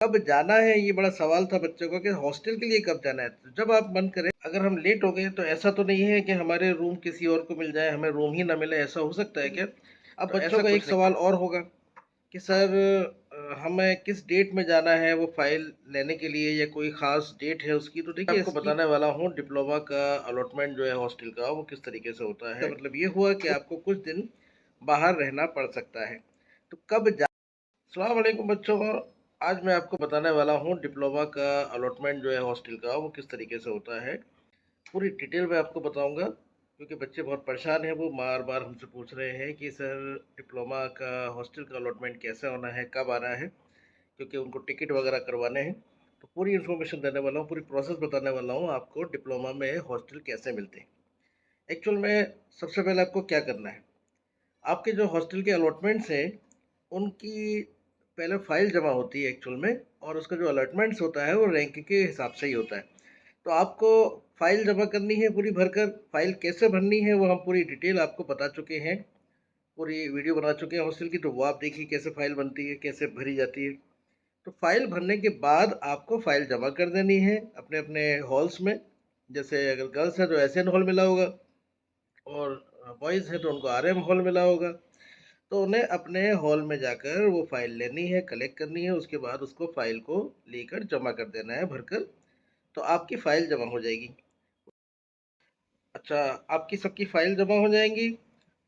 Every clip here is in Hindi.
कब जाना है ये बड़ा सवाल था बच्चों का कि हॉस्टल के लिए कब जाना है। तो जब आप मन करें, अगर हम लेट हो गए तो ऐसा तो नहीं है कि हमारे रूम किसी और को मिल जाए, हमें रूम ही ना मिले, ऐसा हो सकता है क्या? अब तो बच्चों ऐसा का एक कुछ नहीं। सवाल और होगा कि सर हमें किस डेट में जाना है वो फाइल लेने के लिए, या कोई ख़ास डेट है उसकी? तो देखिए, आपको बताने वाला हूँ डिप्लोमा का अलॉटमेंट जो है हॉस्टल का, वो किस तरीके से होता है। मतलब ये हुआ कि आपको कुछ दिन बाहर रहना पड़ सकता है। तो कब जा अस्सलाम वालेकुम बच्चों। आज मैं आपको बताने वाला हूँ डिप्लोमा का अलॉटमेंट जो है हॉस्टल का, वो किस तरीके से होता है। पूरी डिटेल में आपको बताऊंगा, क्योंकि बच्चे बहुत परेशान हैं। वो बार बार हमसे पूछ रहे हैं कि सर डिप्लोमा का हॉस्टल का अलॉटमेंट कैसे होना है, कब आना है, क्योंकि उनको टिकट वगैरह करवाने हैं। तो पूरी इन्फॉर्मेशन देने वाला हूँ, पूरी प्रोसेस बताने वाला हूँ आपको डिप्लोमा में हॉस्टल कैसे मिलते हैं। एक्चुअल में सबसे पहले आपको क्या करना है, आपके जो हॉस्टल के अलॉटमेंट्स हैं उनकी पहले फ़ाइल जमा होती है एक्चुअल में, और उसका जो अलॉटमेंट्स होता है वो रैंक के हिसाब से ही होता है। तो आपको फ़ाइल जमा करनी है पूरी भरकर। फ़ाइल कैसे भरनी है वो हम पूरी डिटेल आपको बता चुके हैं, पूरी वीडियो बना चुके हैं हॉस्टल की, तो वो आप देखिए कैसे फ़ाइल बनती है, कैसे भरी जाती है। तो फ़ाइल भरने के बाद आपको फ़ाइल जमा कर देनी है अपने अपने हॉल्स में। जैसे अगर गर्ल्स हैं तो एसएन हॉल मिला होगा, और बॉयज़ हैं तो उनको आरएम हॉल मिला होगा। तो उन्हें अपने हॉल में जाकर वो फाइल लेनी है, कलेक्ट करनी है, उसके बाद उसको फाइल को लेकर जमा कर देना है भरकर। तो आपकी फाइल जमा हो जाएगी। अच्छा, आपकी सबकी फाइल जमा हो जाएंगी,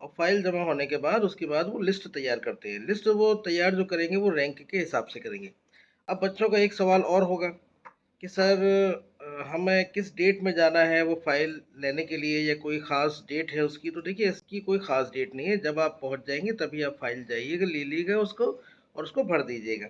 और फाइल जमा होने के बाद उसके बाद वो लिस्ट तैयार करते हैं। लिस्ट वो तैयार जो करेंगे वो रैंक के हिसाब से करेंगे। अब बच्चों का एक सवाल और होगा कि सर हमें किस डेट में जाना है वो फाइल लेने के लिए, या कोई ख़ास डेट है उसकी? तो देखिए, इसकी कोई ख़ास डेट नहीं है। जब आप पहुंच जाएंगे तभी आप फाइल जाइएगा, ले लीजिएगा उसको, और उसको भर दीजिएगा।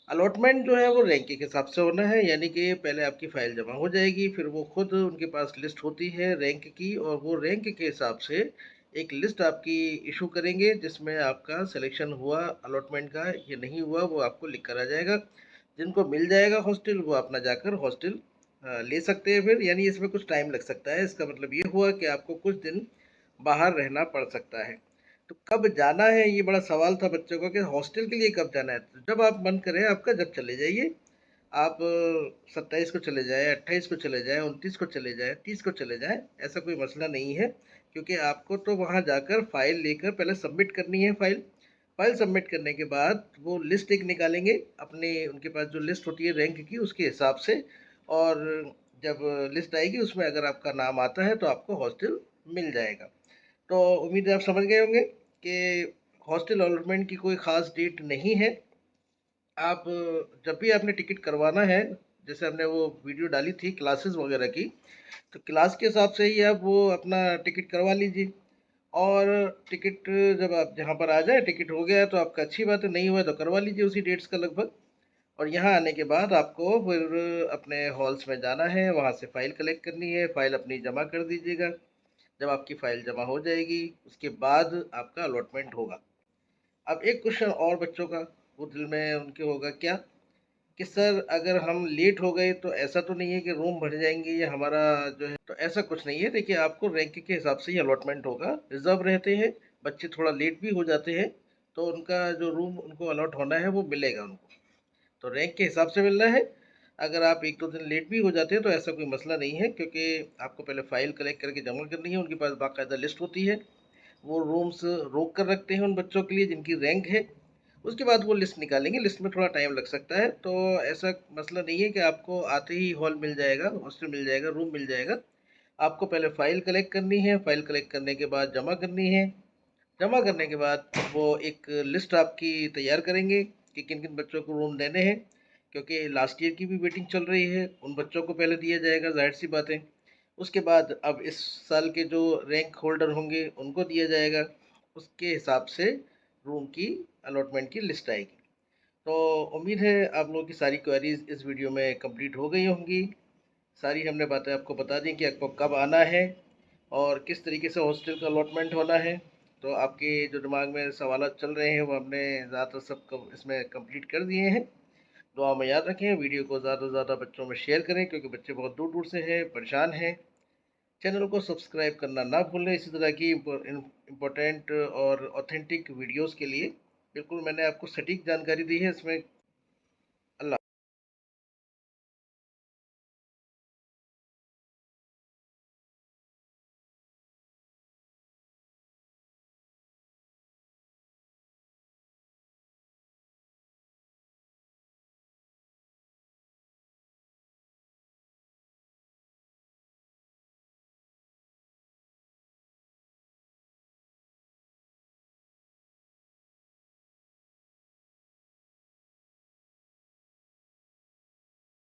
अलॉटमेंट जो है वो रैंक के हिसाब से होना है, यानी कि पहले आपकी फ़ाइल जमा हो जाएगी, फिर वो खुद उनके पास लिस्ट होती है रैंक की, और वो रैंक के हिसाब से एक लिस्ट आपकी इशू करेंगे, जिसमें आपका सिलेक्शन हुआ अलॉटमेंट का या नहीं हुआ वो आपको लिख कर आ जाएगा। जिनको मिल जाएगा हॉस्टल वो अपना जाकर हॉस्टल ले सकते हैं फिर। यानी इसमें कुछ टाइम लग सकता है। इसका मतलब ये हुआ कि आपको कुछ दिन बाहर रहना पड़ सकता है। तो कब जाना है ये बड़ा सवाल था बच्चों का कि हॉस्टल के लिए कब जाना है। तो जब आप मन करें आपका, जब चले जाइए आप। 27 को चले जाएँ, 28 को चले जाएँ, 29 को चले जाएँ, 30 को चले जाएँ, ऐसा कोई मसला नहीं है। क्योंकि आपको तो वहाँ जाकर फ़ाइल लेकर पहले सबमिट करनी है फ़ाइल। फ़ाइल सबमिट करने के बाद वो लिस्ट एक निकालेंगे अपने, उनके पास जो लिस्ट होती है रैंक की उसके हिसाब से। और जब लिस्ट आएगी उसमें अगर आपका नाम आता है तो आपको हॉस्टल मिल जाएगा। तो उम्मीद है आप समझ गए होंगे कि हॉस्टल अलॉटमेंट की कोई ख़ास डेट नहीं है। आप जब भी आपने टिकट करवाना है, जैसे हमने वो वीडियो डाली थी क्लासेस वगैरह की, तो क्लास के हिसाब से ही आप वो अपना टिकट करवा लीजिए। और टिकट जब आप जहाँ पर आ जाए, टिकट हो गया तो आपका अच्छी बात है, नहीं हुआ तो करवा लीजिए उसी डेट्स का लगभग। और यहाँ आने के बाद आपको फिर अपने हॉल्स में जाना है, वहाँ से फ़ाइल कलेक्ट करनी है, फ़ाइल अपनी जमा कर दीजिएगा। जब आपकी फ़ाइल जमा हो जाएगी उसके बाद आपका अलॉटमेंट होगा। अब एक क्वेश्चन और बच्चों का वो दिल में उनके होगा क्या, कि सर अगर हम लेट हो गए तो ऐसा तो नहीं है कि रूम भर जाएंगे या हमारा जो है? तो ऐसा कुछ नहीं है। देखिए, आपको रैंक के हिसाब से ही अलॉटमेंट होगा। रिजर्व रहते हैं बच्चे, थोड़ा लेट भी हो जाते हैं तो उनका जो रूम उनको अलॉट होना है वो मिलेगा उनको। तो रैंक के हिसाब से मिलना है। अगर आप एक दो दिन लेट भी हो जाते हैं तो ऐसा कोई मसला नहीं है, क्योंकि आपको पहले फ़ाइल कलेक्ट करके जमा करनी है। उनके पास बाकायदा लिस्ट होती है, वो रूम्स रोक कर रखते हैं उन बच्चों के लिए जिनकी रैंक है। उसके बाद वो लिस्ट निकालेंगे, लिस्ट में थोड़ा टाइम लग सकता है। तो ऐसा मसला नहीं है कि आपको आते ही हॉल मिल जाएगा, हॉस्टल मिल जाएगा, रूम मिल जाएगा। आपको पहले फ़ाइल कलेक्ट करनी है, फ़ाइल कलेक्ट करने के बाद जमा करनी है। जमा करने के बाद वो एक लिस्ट आपकी तैयार करेंगे कि किन किन बच्चों को रूम देने हैं, क्योंकि लास्ट ईयर की भी वेटिंग चल रही है। उन बच्चों को पहले दिया जाएगा, जाहिर सी बात है। उसके बाद अब इस साल के जो रैंक होल्डर होंगे उनको दिया जाएगा। उसके हिसाब से रूम की अलॉटमेंट की लिस्ट आएगी। तो उम्मीद है आप लोगों की सारी क्वेरीज इस वीडियो में कंप्लीट हो गई होंगी। सारी हमने बातें आपको बता दी कि आपको कब आना है और किस तरीके से हॉस्टल का अलॉटमेंट होना है। तो आपके जो दिमाग में सवाल चल रहे हैं वो हमने ज़्यादातर सब इसमें कंप्लीट कर दिए हैं। दुआ में याद रखें, वीडियो को ज़्यादा से ज़्यादा बच्चों में शेयर करें, क्योंकि बच्चे बहुत दूर दूर से हैं, परेशान हैं। चैनल को सब्सक्राइब करना ना भूलें इसी तरह की इम्पोर्टेंट और ऑथेंटिक वीडियोस के लिए। बिल्कुल मैंने आपको सटीक जानकारी दी है, इसमें